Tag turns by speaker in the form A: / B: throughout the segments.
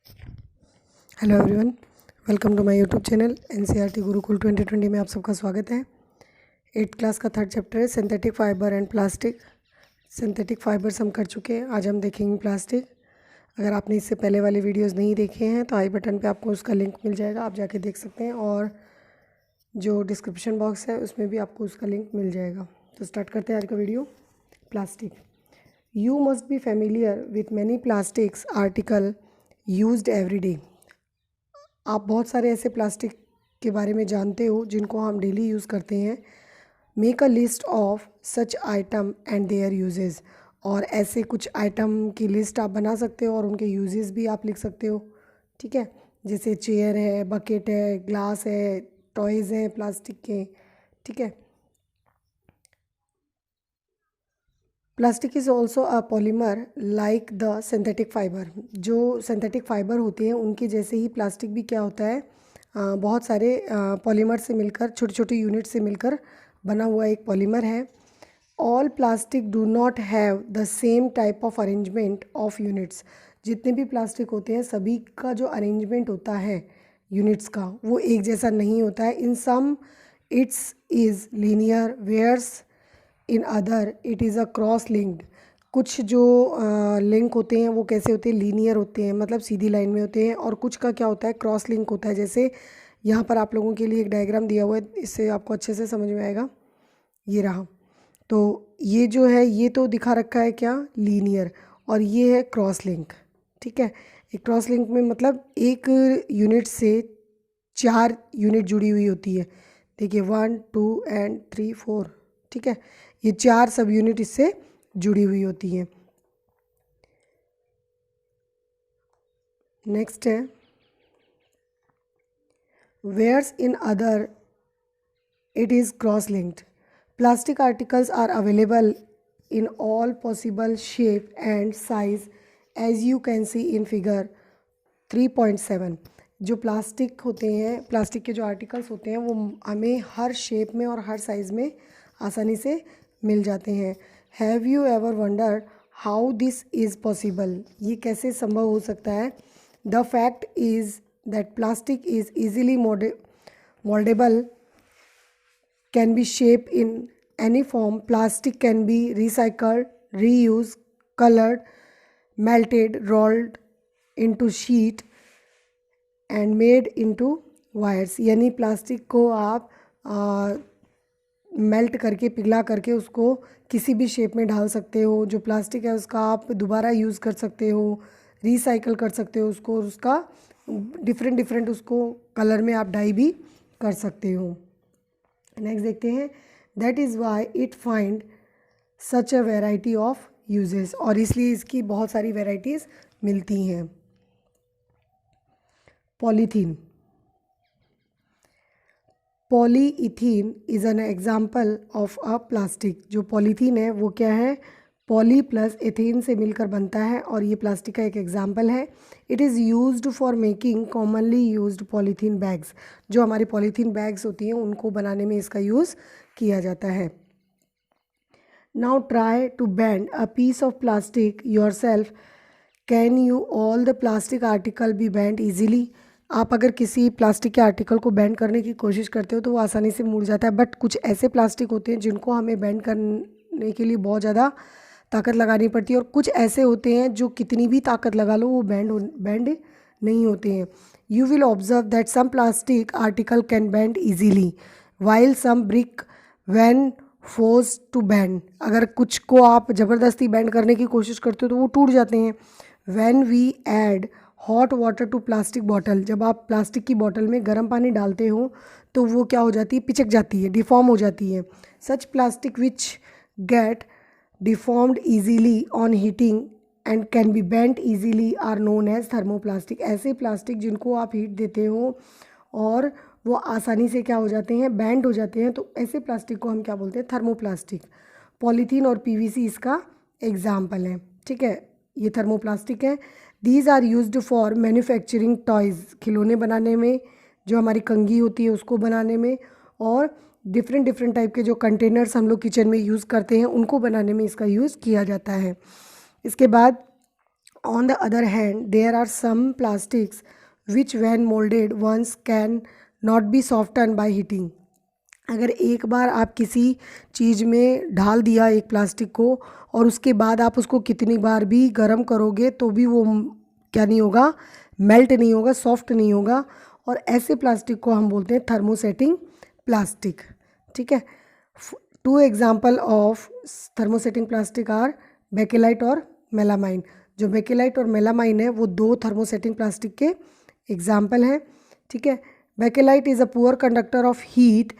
A: Hello everyone, welcome to my YouTube channel NCERT Gurukul 2020 में आप सबका स्वागत है। 8th क्लास का थर्ड चैप्टर है synthetic fibre and plastic. Synthetic fibres हम कर चुके हैं, आज हम देखेंगे प्लास्टिक। अगर आपने इससे पहले वाले वीडियोस नहीं देखे हैं तो आई बटन पे आपको उसका लिंक मिल जाएगा, आप जाके देख सकते हैं, और जो डिस्क्रिप्शन बॉक्स है उसमें भी आपको उसका लिंक मिल जाएगा। तो स्टार्ट करते हैं आज का video. Plastic. You must be familiar with many plastics article used every day. आप बहुत सारे ऐसे प्लास्टिक के बारे में जानते हो जिनको हम डेली यूज़ करते हैं। Make a list of such item and there uses. और ऐसे कुछ आइटम की लिस्ट आप बना सकते हो और उनके यूजेस भी आप लिख सकते हो। ठीक है, जैसे चेयर है, बकेट है, ग्लास है, टॉयज़ हैं प्लास्टिक के। ठीक है। Plastic is also a polymer like the synthetic fibre. जो सिंथेटिक फाइबर होते हैं उनके जैसे ही प्लास्टिक भी क्या होता है, बहुत सारे पॉलीमर से मिलकर, छोटे छोटे यूनिट से मिलकर बना हुआ एक पॉलीमर है। All plastic do not have the same type of arrangement of units. जितने भी प्लास्टिक होते हैं सभी का जो अरेंजमेंट होता है यूनिट्स का वो एक जैसा नहीं होता है। In some its is linear where's in other it is a cross linked. कुछ जो लिंक होते हैं वो कैसे होते हैं, लीनियर होते हैं, मतलब सीधी लाइन में होते हैं, और कुछ का क्या होता है, क्रॉस लिंक होता है। जैसे यहाँ पर आप लोगों के लिए एक डायग्राम दिया हुआ है, इससे आपको अच्छे से समझ में आएगा। ये रहा। तो ये जो है ये तो दिखा रखा है क्या, लीनियर, और ये है क्रॉस लिंक। ठीक है। एक क्रॉस लिंक में मतलब एक यूनिट से 4 यूनिट जुड़ी हुई होती है। देखिए 1 2 एंड 3 4। ठीक है, ये 4 सब यूनिट इससे जुड़ी हुई होती हैं। नेक्स्ट है whereas in other it is cross linked. Plastic articles are available in all possible shape and size as you can see in figure 3.7। जो प्लास्टिक होते हैं, प्लास्टिक के जो आर्टिकल्स होते हैं वो हमें हर शेप में और हर साइज़ में आसानी से मिल जाते हैं। Have you ever wondered how this is possible. ये कैसे संभव हो सकता है। The fact is that plastic is easily mouldable, can be shaped in any form. Plastic can be recycled, reused, colored, melted, rolled into sheet and made into wires। यानी plastic को आप melt करके, पिघला करके उसको किसी भी शेप में ढाल सकते हो। जो प्लास्टिक है उसका आप दोबारा यूज़ कर सकते हो, रिसाइकल कर सकते हो उसको, और उसका डिफरेंट डिफरेंट उसको कलर में आप डाई भी कर सकते हो। नेक्स्ट देखते हैं, that is why it find such a variety of uses. और इसलिए इसकी बहुत सारी वेराइटीज़ मिलती हैं। Polythene. Polyethene is an example of a plastic. जो पॉलीथीन है वो क्या है, पॉली प्लस एथेन से मिलकर बनता है, और ये प्लास्टिक का एक एग्जाम्पल है। It is used for making commonly used polythene bags. जो हमारी पॉलीथीन बैग्स होती हैं उनको बनाने में इसका यूज़ किया जाता है। Now try to bend a piece of plastic yourself. Can you all the plastic article be bend easily. आप अगर किसी प्लास्टिक के आर्टिकल को बेंड करने की कोशिश करते हो तो वो आसानी से मुड़ जाता है। बट कुछ ऐसे प्लास्टिक होते हैं जिनको हमें बेंड करने के लिए बहुत ज़्यादा ताकत लगानी पड़ती है, और कुछ ऐसे होते हैं जो कितनी भी ताकत लगा लो वो बेंड नहीं होते हैं। You will observe that some plastic article can bend easily while some brick when force to bend. अगर कुछ को आप ज़बरदस्ती बेंड करने की कोशिश करते हो तो वो टूट जाते हैं। When we add hot water to plastic bottle. जब आप प्लास्टिक की बॉटल में गर्म पानी डालते हो तो वो क्या हो जाती है, पिचक जाती है, डिफॉर्म हो जाती है। Such plastic which get deformed easily on heating and can be bent easily are known as thermoplastic. ऐसे प्लास्टिक जिनको आप हीट देते हो और वो आसानी से क्या हो जाते हैं, बैंड हो जाते हैं, तो ऐसे प्लास्टिक को हम क्या बोलते हैं, थर्मोप्लास्टिक। पॉलीथीन और पीवीसी इसका एग्जाम्पल है। ठीक है, ये थर्मोप्लास्टिक है। These are used for manufacturing toys. खिलौने बनाने में, जो हमारी कंघी होती है उसको बनाने में, और डिफरेंट डिफरेंट टाइप के जो कंटेनर्स हम लोग किचन में यूज़ करते हैं उनको बनाने में इसका यूज़ किया जाता है। इसके बाद On the other hand, there are some plastics which when molded once can not be softened by heating. अगर एक बार आप किसी चीज़ में ढाल दिया एक प्लास्टिक को और उसके बाद आप उसको कितनी बार भी गर्म करोगे तो भी वो क्या नहीं होगा, मेल्ट नहीं होगा, सॉफ्ट नहीं होगा, और ऐसे प्लास्टिक को हम बोलते हैं थर्मोसेटिंग प्लास्टिक। ठीक है। Two example of thermosetting plastic are bakelite और मेलामाइन। जो बेकेलाइट और मेलामाइन है वो दो थर्मोसेटिंग प्लास्टिक के एग्जाम्पल हैं। ठीक है। Bakelite is a poor conductor of heat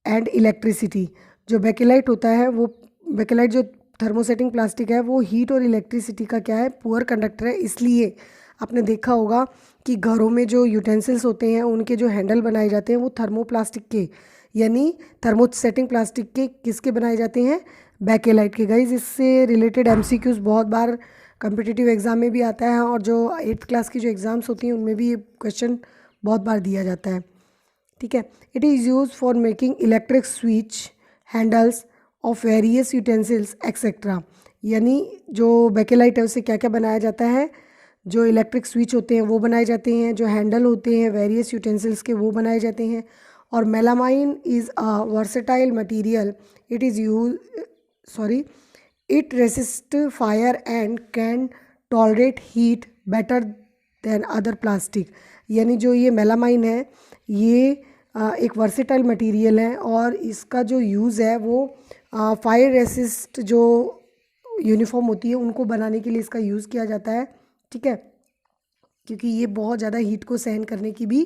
A: and electricity. जो बेकेलाइट होता है वो, बेकेलाइट जो थर्मोसेटिंग प्लास्टिक है वो हीट और इलेक्ट्रिसिटी का क्या है, पुअर कंडक्टर है। इसलिए आपने देखा होगा कि घरों में जो यूटेंसिल्स होते हैं उनके जो हैंडल बनाए जाते हैं वो थर्मोप्लास्टिक के, यानी थर्मोसेटिंग प्लास्टिक के किसके बनाए जाते हैं, बेकेलाइट के। गाइस, इससे रिलेटेड एमसीक्यूज बहुत बार कम्पिटिटिव एग्जाम में भी आता है और जो 8th क्लास की जो एग्ज़ाम्स होती हैं उनमें भी ये क्वेश्चन बहुत बार दिया जाता है। ठीक है। It is use for making electric switch handles of various utensils etcetera. यानी जो बेकेलाइट है उससे क्या क्या बनाया जाता है, जो इलेक्ट्रिक स्विच होते हैं वो बनाए जाते हैं, जो हैंडल होते हैं वेरियस यूटेंसिल्स के वो बनाए जाते हैं। और melamine is a versatile material, it is it resist fire and can tolerate heat better than other plastic. यानी जो ये मेलामाइन है ये एक वर्सेटाइल मटेरियल है और इसका जो यूज़ है वो फायर रेसिस्ट जो यूनिफॉर्म होती है उनको बनाने के लिए इसका यूज़ किया जाता है। ठीक है। क्योंकि ये बहुत ज़्यादा हीट को सहन करने की भी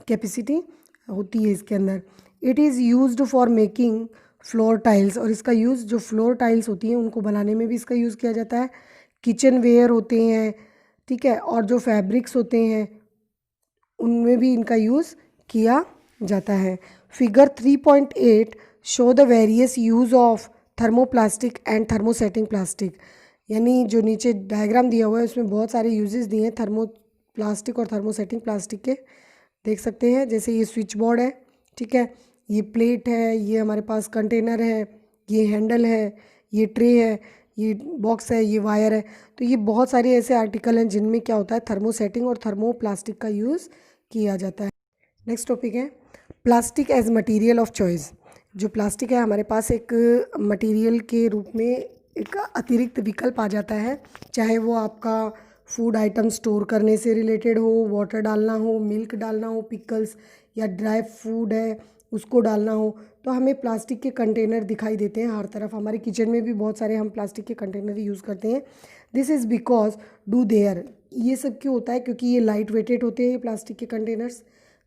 A: कैपेसिटी होती है इसके अंदर। It is used for making floor tiles, और इसका यूज़ जो फ्लोर टाइल्स होती हैं उनको बनाने में भी इसका यूज़ किया जाता है। किचन वेयर होते हैं, ठीक है, और जो फैब्रिक्स होते हैं उनमें भी इनका यूज़ किया जाता है। Figure 3.8 show the various use of thermoplastic and thermosetting plastic. यानी जो नीचे डायग्राम दिया हुआ है उसमें बहुत सारे यूजेस दिए हैं थर्मोप्लास्टिक और थर्मोसेटिंग प्लास्टिक के, देख सकते हैं। जैसे ये स्विच बोर्ड है, ठीक है, ये प्लेट है, ये हमारे पास कंटेनर है, ये हैंडल है, ये ट्रे है, ये बॉक्स है, ये वायर है। तो ये बहुत सारे ऐसे आर्टिकल हैं जिनमें क्या होता है, थर्मोसेटिंग और थर्मोप्लास्टिक का यूज़ किया जाता है। नेक्स्ट टॉपिक है plastic as material of choice. जो प्लास्टिक है हमारे पास एक मटेरियल के रूप में एक अतिरिक्त विकल्प आ जाता है, चाहे वो आपका फूड आइटम स्टोर करने से रिलेटेड हो, वाटर डालना हो, मिल्क डालना हो, पिकल्स या ड्राई फूड है उसको डालना हो, तो हमें प्लास्टिक के कंटेनर दिखाई देते हैं हर तरफ। हमारे किचन में भी बहुत सारे हम प्लास्टिक के कंटेनर यूज़ करते हैं। This is because do their, ये सब क्यों होता है, क्योंकि ये लाइट वेटेड होते हैं ये प्लास्टिक के कंटेनर्स,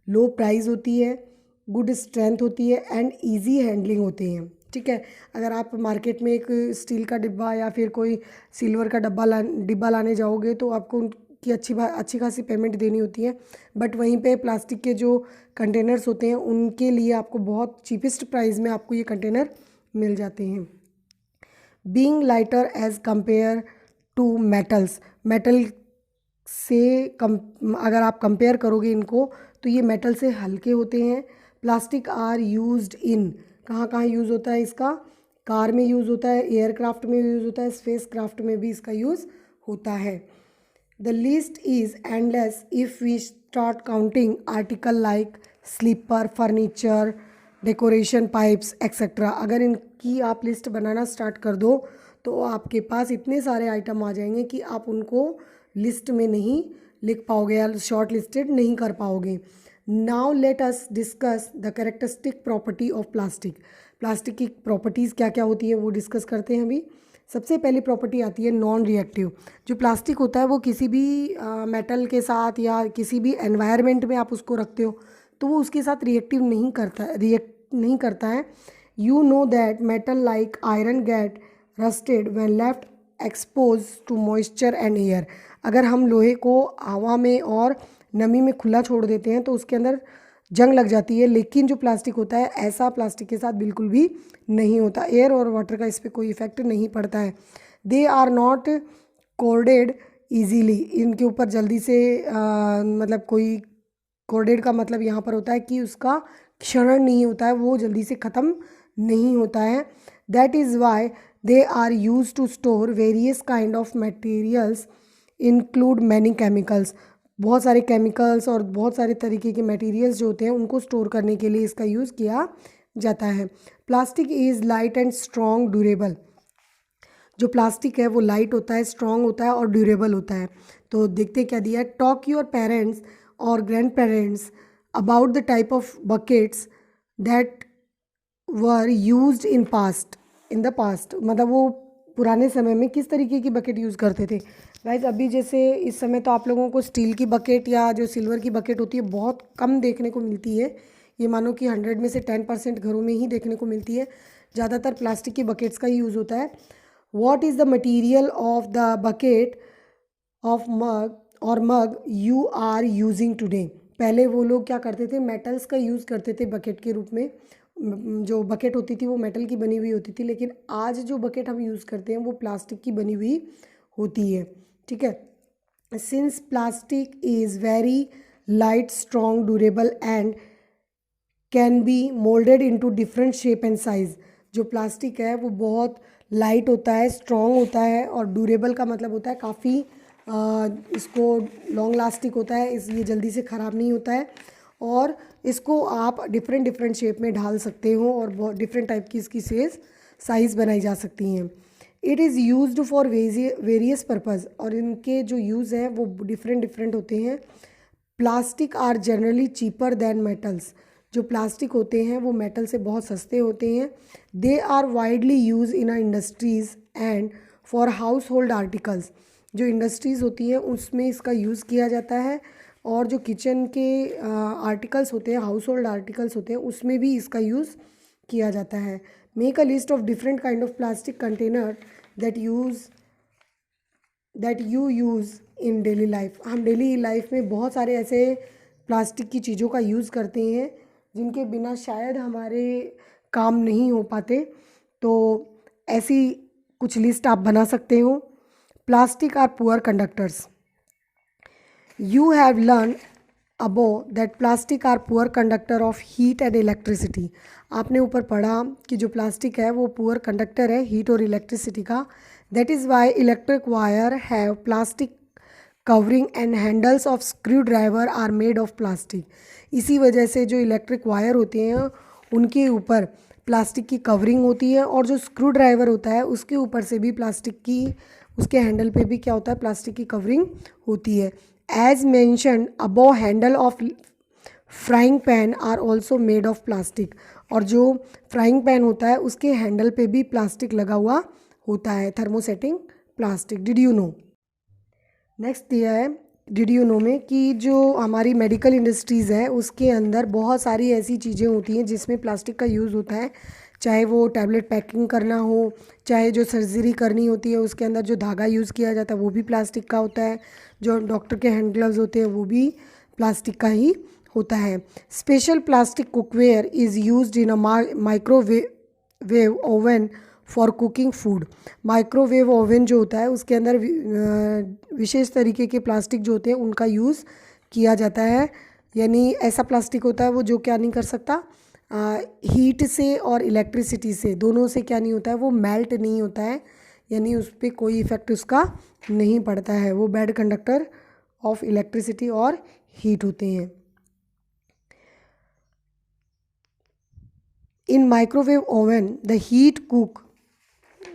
A: लो प्राइस होती है, गुड स्ट्रेंथ होती है एंड ईजी हैंडलिंग होते हैं। ठीक है। अगर आप मार्केट में एक स्टील का डिब्बा या फिर कोई सिल्वर का डिब्बा लाने जाओगे तो आपको उनकी अच्छी खासी पेमेंट देनी होती है, बट वहीं पे प्लास्टिक के जो कंटेनर्स होते हैं उनके लिए आपको बहुत चीपेस्ट प्राइस में आपको ये कंटेनर मिल जाते हैं। Being lighter as compared to metals, metal से अगर आप कंपेयर करोगे इनको तो ये मेटल से हल्के होते हैं। प्लास्टिक आर यूज्ड इन, कहाँ कहाँ यूज़ होता है इसका, कार में यूज़ होता है, एयरक्राफ्ट में यूज़ होता है, स्पेस क्राफ्ट में भी इसका यूज़ होता है। The list is endless if we start counting article like slipper, furniture, decoration, pipes etcetera. अगर इनकी आप लिस्ट बनाना स्टार्ट कर दो तो आपके पास इतने सारे आइटम आ जाएंगे कि आप उनको लिस्ट में नहीं लिख पाओगे या शॉर्ट लिस्टेड नहीं कर पाओगे। Now let us discuss the characteristic property of plastic. Plastic की प्रॉपर्टीज़ क्या क्या होती है वो डिस्कस करते हैं अभी। सबसे पहली प्रॉपर्टी आती है नॉन रिएक्टिव। जो प्लास्टिक होता है वो किसी भी मेटल के साथ या किसी भी एनवायरनमेंट में आप उसको रखते हो तो वो उसके साथ रिएक्ट नहीं करता है। You know that metal like iron get rusted when left expose to moisture and air. अगर हम लोहे को हवा में और नमी में खुला छोड़ देते हैं तो उसके अंदर जंग लग जाती है, लेकिन जो प्लास्टिक होता है ऐसा प्लास्टिक के साथ बिल्कुल भी नहीं होता। एयर और वाटर का इस पर कोई इफेक्ट नहीं पड़ता है। दे आर नॉट कोर्डेड ईजीली, इनके ऊपर जल्दी से मतलब कोई कोर्डेड का मतलब यहाँ पर होता है कि उसका क्षरण नहीं होता है, वो जल्दी से ख़त्म नहीं होता है। That is why they are use to store various kind of materials include many chemicals. बहुत सारे केमिकल्स और बहुत सारे तरीके के मटेरियल्स जो होते हैं उनको स्टोर करने के लिए इसका यूज़ किया जाता है। Plastic is light and strong durable. जो प्लास्टिक है वो लाइट होता है, स्ट्रॉन्ग होता है और ड्यूरेबल होता है। तो देखते क्या दिया है, टॉक योर पेरेंट्स और grand parents about the type of buckets that were used in the past. मतलब वो पुराने समय में किस तरीके की बकेट यूज़ करते थे। गाइस अभी जैसे इस समय तो आप लोगों को स्टील की बकेट या जो सिल्वर की बकेट होती है बहुत कम देखने को मिलती है। ये मानो कि 100 में से 10% घरों में ही देखने को मिलती है। ज़्यादातर प्लास्टिक की बकेट्स का ही यूज़ होता है। What is the material of the bucket of mug और mug you are using today. पहले वो लोग क्या करते थे, मेटल्स का यूज़ करते थे बकेट के रूप में। जो बकेट होती थी वो मेटल की बनी हुई होती थी, लेकिन आज जो बकेट हम यूज़ करते हैं वो प्लास्टिक की बनी हुई होती है। ठीक है। Since plastic is very light, strong, durable and can be moulded into different shape and size. जो प्लास्टिक है वो बहुत लाइट होता है, स्ट्रॉन्ग होता है और ड्यूरेबल का मतलब होता है काफ़ी इसको लॉन्ग लास्टिक होता है, ये जल्दी से ख़राब नहीं होता है और इसको आप डिफरेंट डिफरेंट शेप में ढाल सकते हो और बहुत डिफरेंट टाइप की इसकी साइज़ बनाई जा सकती हैं। It is used for various purpose. और इनके जो यूज़ हैं वो डिफरेंट डिफरेंट होते हैं। Plastic are generally cheaper than metals. जो प्लास्टिक होते हैं वो मेटल से बहुत सस्ते होते हैं। They are widely use in industries and for household articles. जो इंडस्ट्रीज़ होती हैं उसमें इसका यूज़ किया जाता है और जो किचन के आर्टिकल्स होते हैं, हाउस होल्ड आर्टिकल्स होते हैं, उसमें भी इसका यूज़ किया जाता है। Make a list of different kind of plastic container that you use in daily life. हम डेली लाइफ में बहुत सारे ऐसे प्लास्टिक की चीज़ों का यूज़ करते हैं जिनके बिना शायद हमारे काम नहीं हो पाते। तो ऐसी कुछ लिस्ट आप बना सकते हो। Plastic are poor conductors. You have learned above that plastic are poor conductor of heat and electricity. आपने ऊपर पढ़ा कि जो प्लास्टिक है वो पुअर कंडक्टर है हीट और इलेक्ट्रिसिटी का। That is why electric wire have plastic covering and handles of screwdriver are made of plastic. इसी वजह से जो इलेक्ट्रिक वायर होते हैं उनके ऊपर प्लास्टिक की कवरिंग होती है और जो स्क्रू ड्राइवर होता है उसके ऊपर से भी प्लास्टिक की, उसके हैंडल पे भी क्या होता है, प्लास्टिक की कवरिंग होती है। As mentioned above, handle of frying pan are also made of plastic. और जो फ्राइंग पैन होता है उसके हैंडल पे भी प्लास्टिक लगा हुआ होता है, thermosetting plastic. Did you know. Next दिया है डिड यू नो में कि जो हमारी मेडिकल इंडस्ट्रीज़ है उसके अंदर बहुत सारी ऐसी चीज़ें होती हैं जिसमें प्लास्टिक का यूज़ होता है। चाहे वो टैबलेट पैकिंग करना हो, चाहे जो सर्जरी करनी होती है उसके अंदर जो धागा यूज़ किया जाता है वो भी प्लास्टिक का होता है। जो डॉक्टर के हैंड ग्लव्स होते हैं वो भी प्लास्टिक का ही होता है। Special plastic cookware is used in a microwave oven for cooking food. Microwave oven जो होता है उसके अंदर विशेष तरीके के प्लास्टिक जो होते हैं उनका यूज़ किया जाता है। यानी ऐसा प्लास्टिक होता है वो जो क्या नहीं कर सकता, हीट से और इलेक्ट्रिसिटी से दोनों से क्या नहीं होता है, वो मेल्ट नहीं होता है, यानी उस पर कोई इफ़ेक्ट उसका नहीं पड़ता है। वो बैड कंडक्टर ऑफ इलेक्ट्रिसिटी और हीट होते हैं। In microwave oven the heat cook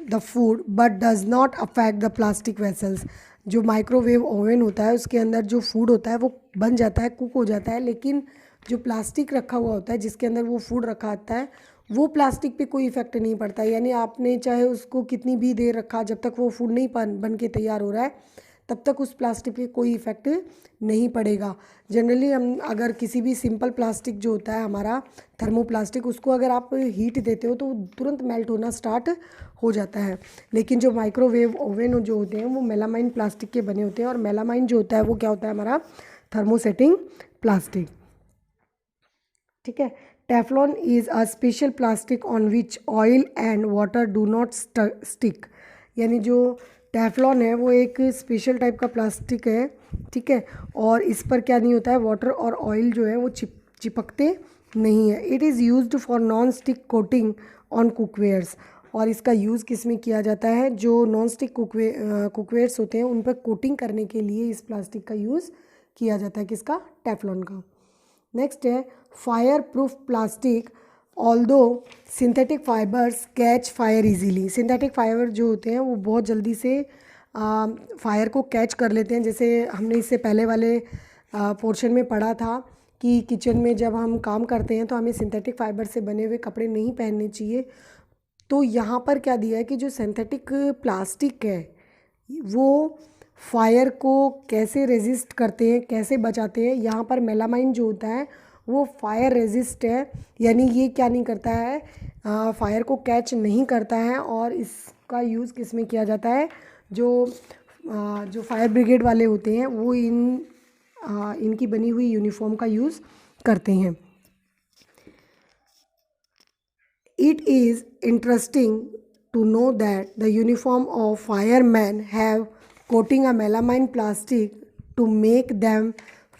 A: the food but does not affect the plastic vessels. जो माइक्रोवेव ओवन होता है उसके अंदर जो फूड होता है वो बन जाता है, कुक हो जाता है, लेकिन जो प्लास्टिक रखा हुआ होता है जिसके अंदर वो फूड रखा आता है वो प्लास्टिक पे कोई इफ़ेक्ट नहीं पड़ता। यानी आपने चाहे उसको कितनी भी देर रखा, जब तक वो फूड नहीं बन के तैयार हो रहा है तब तक उस प्लास्टिक पे कोई इफ़ेक्ट नहीं पड़ेगा। जनरली हम अगर किसी भी सिंपल प्लास्टिक जो होता है हमारा थर्मोप्लास्टिक, उसको अगर आप हीट देते हो तो वो तुरंत मेल्ट होना स्टार्ट हो जाता है। लेकिन जो माइक्रोवेव ओवन जो होते हैं वो मेलामाइन प्लास्टिक के बने होते हैं और मेलामाइन जो होता है वो क्या होता है, हमारा थर्मोसेटिंग प्लास्टिक। ठीक है। Teflon is a special plastic on which oil and water do not stick. यानी जो टेफ्लॉन है वो एक स्पेशल टाइप का प्लास्टिक है, ठीक है, और इस पर क्या नहीं होता है, वाटर और ऑयल जो है वो चिपकते नहीं है। It is used for non stick coating on cookwares. और इसका यूज़ किस में किया जाता है, जो नॉन स्टिक कुकवेयर्स होते हैं उन पर कोटिंग करने के लिए इस प्लास्टिक का यूज़ किया जाता है, किसका, टेफ्लॉन का। नेक्स्ट है fire proof plastic although synthetic fibres catch fire easily. Synthetic fibre जो होते हैं वो बहुत जल्दी से फायर को कैच कर लेते हैं। जैसे हमने इससे पहले वाले पोर्शन में पढ़ा था कि किचन में जब हम काम करते हैं तो हमें सिंथेटिक फाइबर से बने हुए कपड़े नहीं पहनने चाहिए। तो यहाँ पर क्या दिया है कि जो सिंथेटिक प्लास्टिक है वो फायर को कैसे रेजिस्ट करते हैं, कैसे बचाते हैं। यहाँ पर मेलामाइन जो होता है वो फायर रेजिस्ट है, यानी ये क्या नहीं करता है, फायर को कैच नहीं करता है। और इसका यूज़ किस में किया जाता है, जो फायर ब्रिगेड वाले होते हैं वो इनकी बनी हुई यूनिफॉर्म का यूज़ करते हैं। It is interesting to know that the uniform of firemen have coating a melamine plastic to make them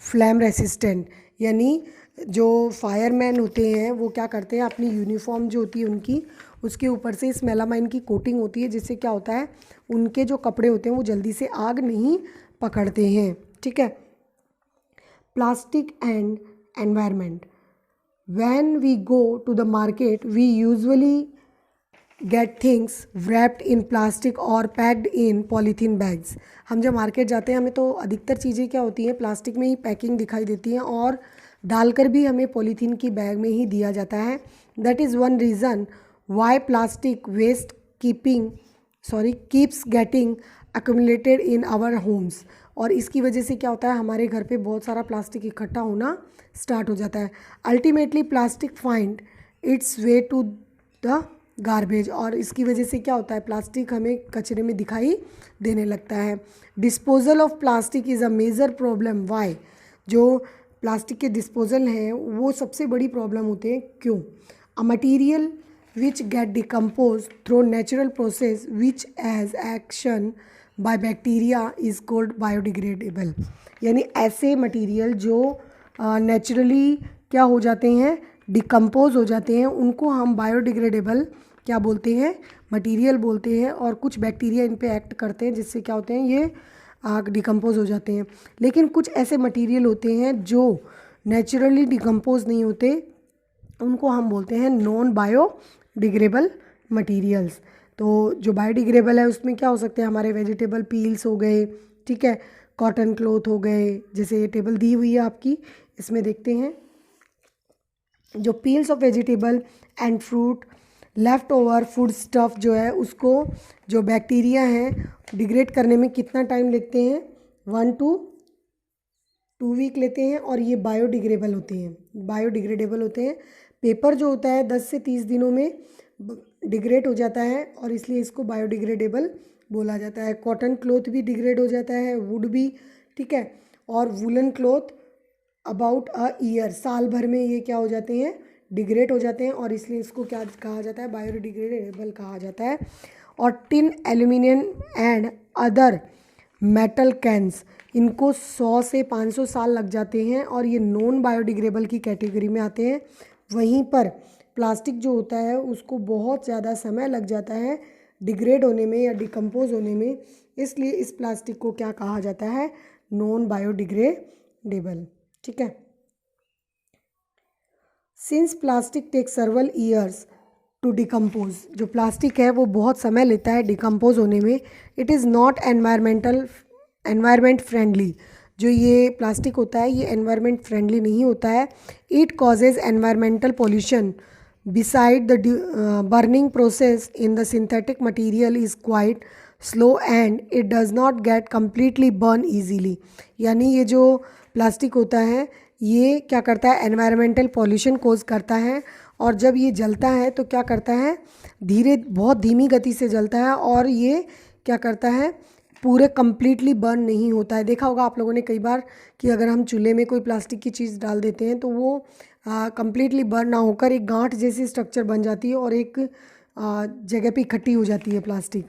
A: flame resistant। यानी जो फायरमैन होते हैं वो क्या करते हैं, अपनी यूनिफॉर्म जो होती है उनकी, उसके ऊपर से इस मेलामाइन की कोटिंग होती है, जिससे क्या होता है उनके जो कपड़े होते हैं वो जल्दी से आग नहीं पकड़ते हैं। ठीक है। Plastic and environment. When we go to the market, we usually get things wrapped in plastic or packed in polythene bags। हम जब मार्केट जाते हैं हमें तो अधिकतर चीज़ें क्या होती हैं, प्लास्टिक में ही पैकिंग दिखाई देती हैं और डालकर भी हमें पॉलीथीन की बैग में ही दिया जाता है। That is one reason why plastic waste keeps getting accumulated in our homes। और इसकी वजह से क्या होता है, हमारे घर पे बहुत सारा प्लास्टिक इकट्ठा होना स्टार्ट हो जाता है। Ultimately plastic find its way to the garbage. और इसकी वजह से क्या होता है, प्लास्टिक हमें कचरे में दिखाई देने लगता है। Disposal of plastic is a major problem. Why? जो प्लास्टिक के डिस्पोजल हैं वो सबसे बड़ी प्रॉब्लम होते हैं। क्यों? A material which get decomposed through natural process which as action by bacteria is called biodegradable। यानी ऐसे मटेरियल जो नेचुरली क्या हो जाते हैं, डिकम्पोज हो जाते हैं, उनको हम बायोडिग्रेडेबल क्या बोलते हैं, मटेरियल बोलते हैं। और कुछ बैक्टीरिया इन पे एक्ट करते हैं जिससे क्या होते हैं, ये डिकम्पोज हो जाते हैं। लेकिन कुछ ऐसे मटेरियल होते हैं जो नेचुरली डिकम्पोज नहीं होते, उनको हम बोलते हैं नॉन बायोडिग्रेडेबल मटेरियल्स। तो जो बायोडिग्रेडेबल है उसमें क्या हो सकते हैं, हमारे वेजिटेबल पील्स हो गए, ठीक है, कॉटन क्लॉथ हो गए। जैसे ये टेबल दी हुई है आपकी, इसमें देखते हैं जो peels of vegetable and fruit, left over food stuff जो है उसको जो बैक्टीरिया हैं डिग्रेड करने में कितना टाइम लेते हैं, 1 to 2 वीक लेते हैं। और ये बायोडिग्रेडेबल होते हैं। पेपर जो होता है 10 से 30 दिनों में डिग्रेड हो जाता है और इसलिए इसको बायोडिग्रेडेबल बोला जाता है। कॉटन क्लॉथ भी डिग्रेड हो जाता है, वुड भी, ठीक है। और woollen cloth about a year, साल भर में ये क्या हो जाते हैं, डिग्रेड हो जाते हैं और इसलिए इसको क्या कहा जाता है, बायोडिग्रेडेबल कहा जाता है। और tin, aluminium and other metal cans, इनको 100 से 500 साल लग जाते हैं और ये नॉन बायोडिग्रेडेबल की कैटेगरी में आते हैं। वहीं पर प्लास्टिक जो होता है उसको बहुत ज़्यादा समय लग जाता है डिग्रेड होने में या डिकम्पोज होने में, इसलिए इस प्लास्टिक को क्या कहा जाता है, नॉन बायोडिग्रेडेबल। ठीक है। Since plastic take several years to decompose, जो प्लास्टिक है वो बहुत समय लेता है डिकम्पोज होने में, it is not environment friendly. जो ये प्लास्टिक होता है ये एनवायरमेंट फ्रेंडली नहीं होता है। It causes environmental pollution beside the burning process in the synthetic material is quite slow and it does not get completely burn easily। यानी ये जो प्लास्टिक होता है ये क्या करता है, एनवायरमेंटल पॉल्यूशन कोज करता है। और जब ये जलता है तो क्या करता है, बहुत धीमी गति से जलता है और ये क्या करता है, पूरे कम्प्लीटली बर्न नहीं होता है। देखा होगा आप लोगों ने कई बार कि अगर हम चूल्हे में कोई प्लास्टिक की चीज़ डाल देते हैं तो वो कम्प्लीटली बर्न ना होकर एक गांठ जैसी स्ट्रक्चर बन जाती है और एक जगह पे इकट्ठी हो जाती है plastic.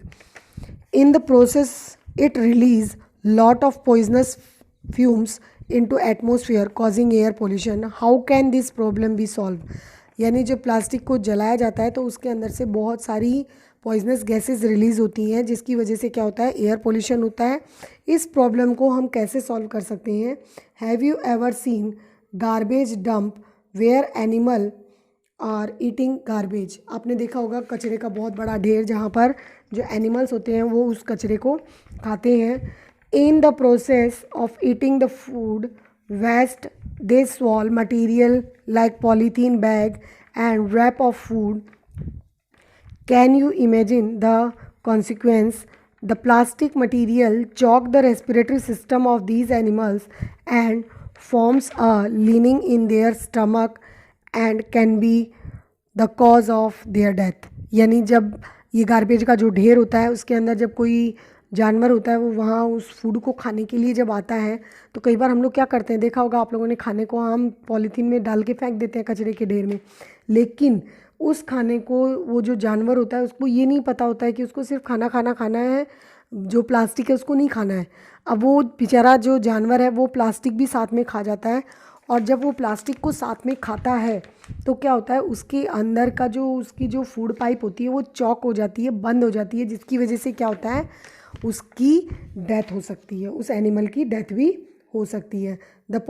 A: In the process it release lot of poisonous fumes into atmosphere causing air pollution. How can this problem be solve? यानी जब प्लास्टिक को जलाया जाता है तो उसके अंदर से बहुत सारी पॉइजनस गैसेस रिलीज होती हैं, जिसकी वजह से क्या होता है, एयर पोल्यूशन होता है। इस प्रॉब्लम को हम कैसे सॉल्व कर सकते हैं? Have you ever seen garbage dump where animal are eating garbage? आपने देखा होगा कचरे का बहुत बड़ा ढेर जहाँ पर जो एनिमल्स होते हैं वो उस कचरे को खाते हैं। In the process of eating the food waste they swallow material like polythene bag and wrap of food. Can you imagine the consequence? The plastic material choke the respiratory system of these animals and forms a lining in their stomach and can be the cause of their death. यानी जब ये garbage का जो ढेर होता है उसके अंदर जब कोई जानवर होता है वो वहाँ उस फूड को खाने के लिए जब आता है तो कई बार हम लोग क्या करते हैं, देखा होगा आप लोगों ने, खाने को हम पॉलीथीन में डाल के फेंक देते हैं कचरे के ढेर में, लेकिन उस खाने को वो जो जानवर होता है उसको ये नहीं पता होता है कि उसको सिर्फ खाना है, जो प्लास्टिक है उसको नहीं खाना है। अब वो बेचारा जो जानवर है वो प्लास्टिक भी साथ में खा जाता है, और जब वो प्लास्टिक को साथ में खाता है तो क्या होता है, उसके अंदर का जो उसकी जो फूड पाइप होती है वो चॉक हो जाती है, बंद हो जाती है, जिसकी वजह से क्या होता है, उसकी डेथ हो सकती है, उस एनिमल की डेथ भी हो सकती है। The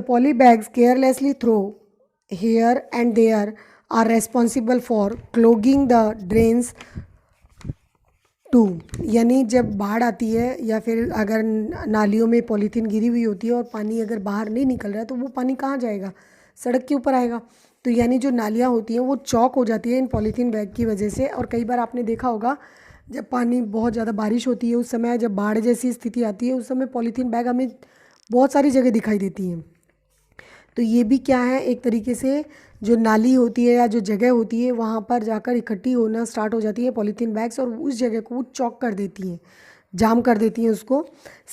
A: poly bags carelessly throw here and there are responsible for clogging the drains too. यानी जब बाढ़ आती है या फिर अगर नालियों में पॉलीथीन गिरी हुई होती है और पानी अगर बाहर नहीं निकल रहा है तो वो पानी कहाँ जाएगा, सड़क के ऊपर आएगा। तो यानी जो नालियाँ होती हैं वो चौक हो जाती है इन पॉलीथीन बैग की वजह से। और कई बार आपने देखा होगा जब पानी बहुत ज़्यादा बारिश होती है उस समय, जब बाढ़ जैसी स्थिति आती है उस समय पॉलीथीन बैग हमें बहुत सारी जगह दिखाई देती हैं। तो ये भी क्या है, एक तरीके से जो नाली होती है या जो जगह होती है वहाँ पर जाकर इकट्ठी होना स्टार्ट हो जाती है पॉलीथीन बैग्स, और उस जगह को वो चॉक कर देती हैं, जाम कर देती हैं उसको।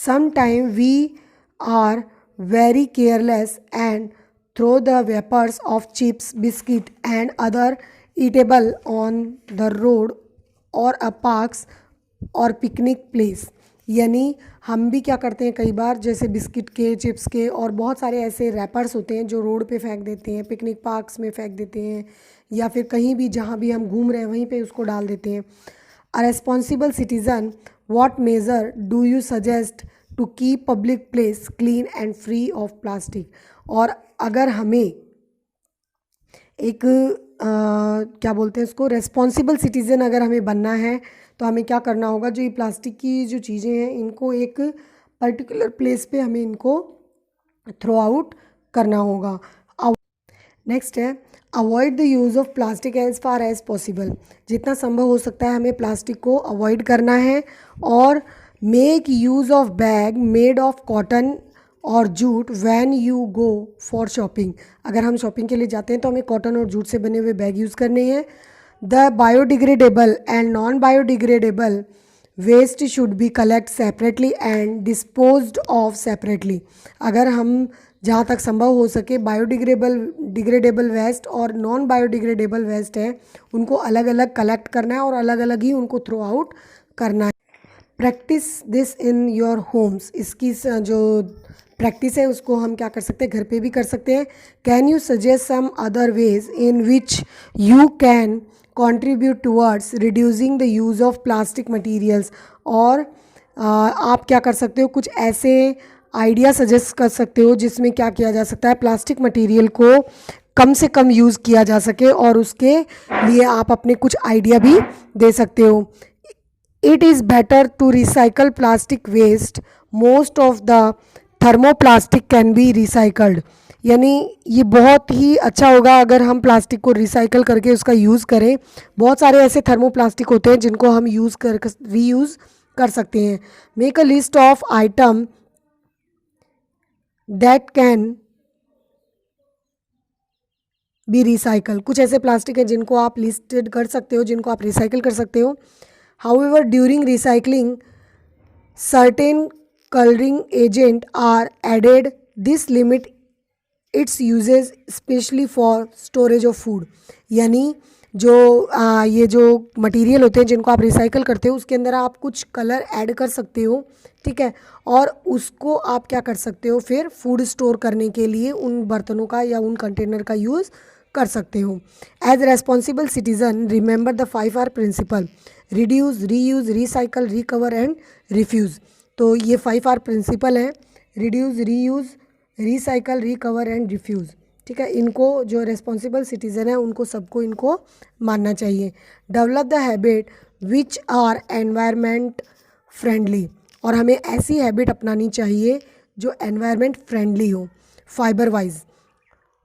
A: Some time we are very careless and throw the wrappers of chips biscuit and other eatable on the road और अ पार्क्स और पिकनिक प्लेस। यानी हम भी क्या करते हैं, कई बार जैसे बिस्किट के, चिप्स के और बहुत सारे ऐसे रैपर्स होते हैं जो रोड पे फेंक देते हैं, पिकनिक पार्क्स में फेंक देते हैं, या फिर कहीं भी जहाँ भी हम घूम रहे हैं वहीं पे उसको डाल देते हैं। A responsible citizen, what measure do you suggest to keep public place clean and free of plastic? और अगर हमें एक क्या बोलते हैं उसको, रेस्पॉन्सिबल सिटीज़न अगर हमें बनना है तो हमें क्या करना होगा, जो ये प्लास्टिक की जो चीज़ें हैं इनको एक पर्टिकुलर प्लेस पे हमें इनको थ्रो आउट करना होगा। नेक्स्ट है avoid the use of plastic as far as possible. जितना संभव हो सकता है हमें प्लास्टिक को अवॉइड करना है, और make use of bag made of cotton और jute when you go for shopping. अगर हम शॉपिंग के लिए जाते हैं तो हमें कॉटन और जूट से बने हुए बैग यूज़ करने हैं। The biodegradable and non biodegradable waste should be collect separately and disposed of separately. अगर हम जहाँ तक संभव हो सके डिग्रेडेबल वेस्ट और नॉन बायोडिग्रेडेबल वेस्ट है उनको अलग अलग कलेक्ट करना है और अलग अलग ही उनको थ्रो आउट करना है। Practice this in your homes. इसकी जो प्रैक्टिस है उसको हम क्या कर सकते हैं, घर पे भी कर सकते हैं। Can you suggest some other ways in which you can contribute towards reducing the use of plastic materials? और आप क्या कर सकते हो, कुछ ऐसे आइडिया सजेस्ट कर सकते हो जिसमें क्या किया जा सकता है, प्लास्टिक मटेरियल को कम से कम यूज़ किया जा सके, और उसके लिए आप अपने कुछ आइडिया भी दे सकते हो। It is better to recycle plastic waste, most of the thermoplastic can be recycled. यानी ये बहुत ही अच्छा होगा अगर हम प्लास्टिक को रिसाइकल करके उसका यूज़ करें। बहुत सारे ऐसे थर्मोप्लास्टिक होते हैं जिनको हम रीयूज़ कर सकते हैं। Make a list of item that can be recycle. कुछ ऐसे प्लास्टिक हैं जिनको आप लिस्टेड कर सकते हो, जिनको आप रिसाइकल कर सकते हो। However during recycling certain coloring agent are added. This limit its uses especially for storage of food. यानी जो ये जो मटेरियल होते हैं जिनको आप रिसाइकल करते हो उसके अंदर आप कुछ कलर ऐड कर सकते हो, ठीक है, और उसको आप क्या कर सकते हो, फिर फूड स्टोर करने के लिए उन बर्तनों का या उन कंटेनर का यूज़ कर सकते हो। As responsible citizen remember the 5R principle, reduce, reuse, recycle, recover and refuse. तो ये 5R प्रिंसिपल है, reduce, reuse, recycle, recover and refuse. ठीक है, इनको जो रेस्पॉन्सिबल सिटीज़न है उनको सबको इनको मानना चाहिए। Develop the habit which are environment friendly, और हमें ऐसी हैबिट अपनानी चाहिए जो एनवायरमेंट फ्रेंडली हो। Fibre wise,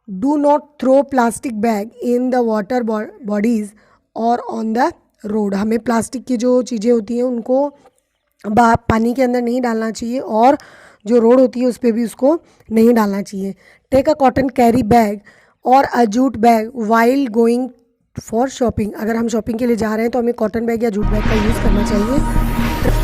A: do not throw plastic bag in the water bodies और ऑन द रोड। हमें प्लास्टिक की जो चीज़ें होती हैं उनको पानी के अंदर नहीं डालना चाहिए और जो रोड होती है उस पर भी उसको नहीं डालना चाहिए। Take a cotton carry bag और a jute bag while going for shopping. अगर हम शॉपिंग के लिए जा रहे हैं तो हमें कॉटन बैग या जूट बैग का यूज़ करना चाहिए।